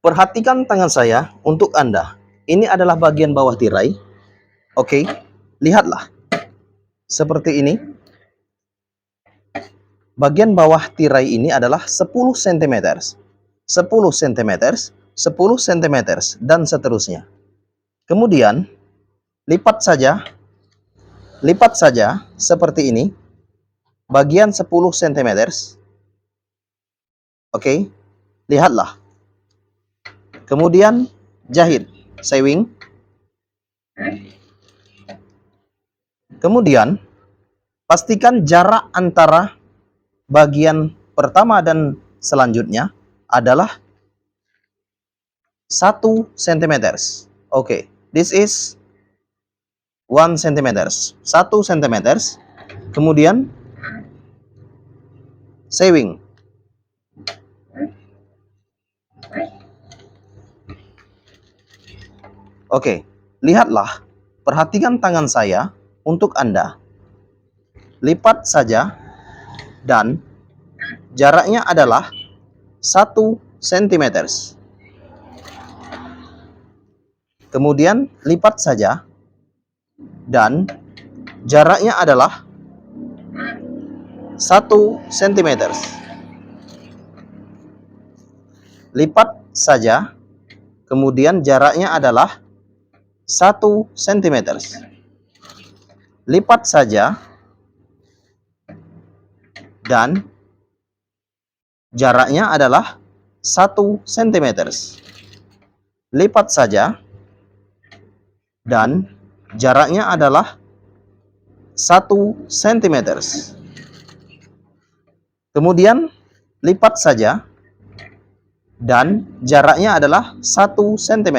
Perhatikan tangan saya untuk Anda. Ini adalah bagian bawah tirai. Oke, lihatlah. Seperti ini. Bagian bawah tirai ini adalah 10 cm. 10 cm, 10 cm, dan seterusnya. Kemudian, lipat saja seperti ini. Bagian 10 cm. Oke, lihatlah. Kemudian jahit, sewing. Kemudian pastikan jarak antara bagian pertama dan selanjutnya adalah 1 cm. Oke, this is 1 cm. 1 cm. Kemudian sewing. Oke, lihatlah, perhatikan tangan saya untuk Anda. Lipat saja dan jaraknya adalah 1 cm. Kemudian lipat saja dan jaraknya adalah 1 cm. Lipat saja, kemudian jaraknya adalah 1 cm. Lipat saja dan jaraknya adalah 1 cm. Lipat saja dan jaraknya adalah 1 cm. Kemudian lipat saja dan jaraknya adalah 1 cm.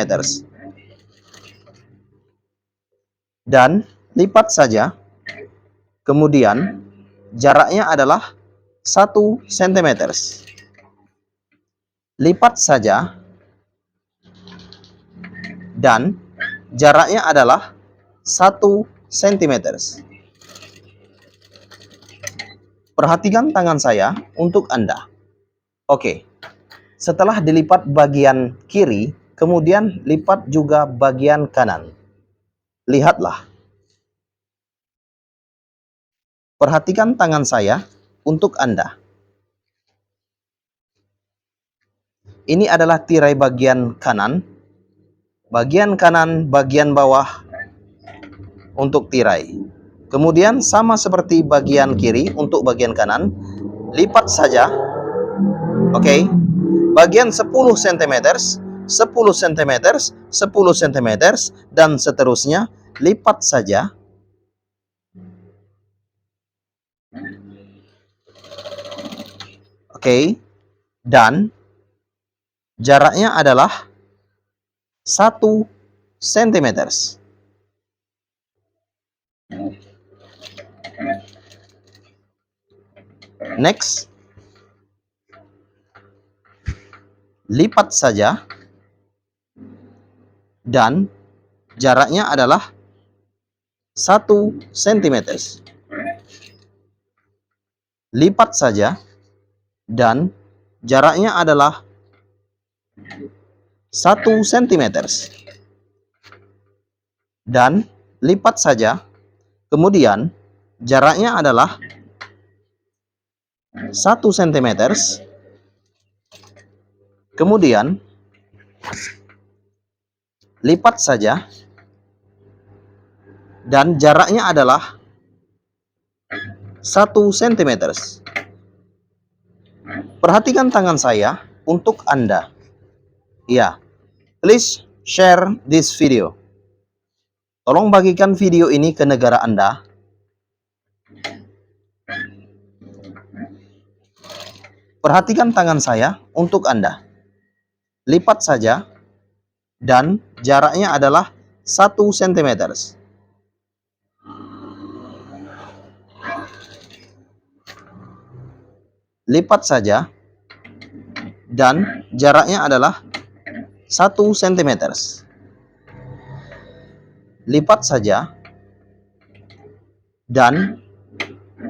Dan lipat saja, kemudian jaraknya adalah 1 cm. Lipat saja dan jaraknya adalah 1 cm. Perhatikan tangan saya untuk Anda. Oke, setelah dilipat bagian kiri, kemudian lipat juga bagian kanan. Lihatlah. Perhatikan tangan saya untuk Anda. Ini adalah tirai bagian kanan. Bagian kanan, bagian bawah untuk tirai. Kemudian sama seperti bagian kiri untuk bagian kanan, lipat saja. Oke. Bagian 10 cm, 10 cm, 10 cm, dan seterusnya, lipat saja. Oke. Dan jaraknya adalah 1 cm. Next. Lipat saja dan jaraknya adalah 1 cm. Lipat saja dan jaraknya adalah 1 cm. Dan lipat saja, kemudian jaraknya adalah 1 cm. Kemudian lipat saja dan jaraknya adalah 1 cm. Perhatikan tangan saya untuk Anda. Ya, please share this video. Tolong bagikan video ini ke negara Anda. Perhatikan tangan saya untuk Anda. Lipat saja dan jaraknya adalah 1 cm. Lipat saja dan jaraknya adalah 1 cm. Lipat saja dan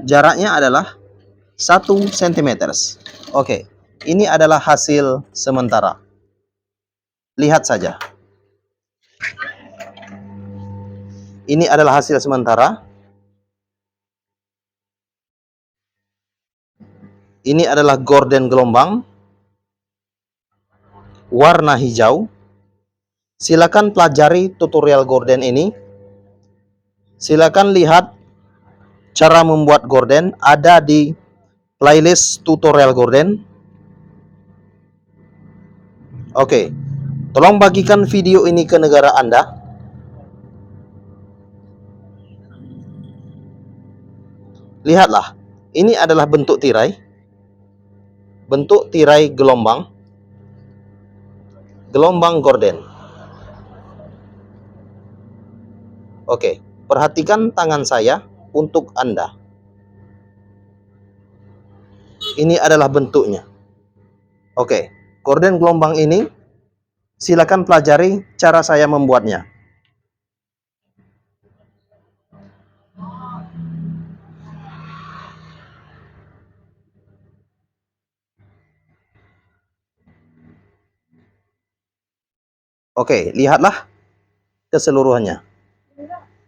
jaraknya adalah 1 cm. Oke, Ini adalah hasil sementara. Lihat saja. Ini adalah hasil sementara. Ini adalah gorden gelombang warna hijau. Silakan pelajari tutorial gorden ini. Silakan lihat cara membuat gorden ada di playlist tutorial gorden. Oke, tolong bagikan video ini ke negara Anda. Lihatlah, ini adalah bentuk tirai. Bentuk tirai gelombang. Gelombang gorden. Oke, perhatikan tangan saya untuk Anda. Ini adalah bentuknya. Oke, gorden gelombang ini silakan pelajari cara saya membuatnya. Oke, lihatlah keseluruhannya.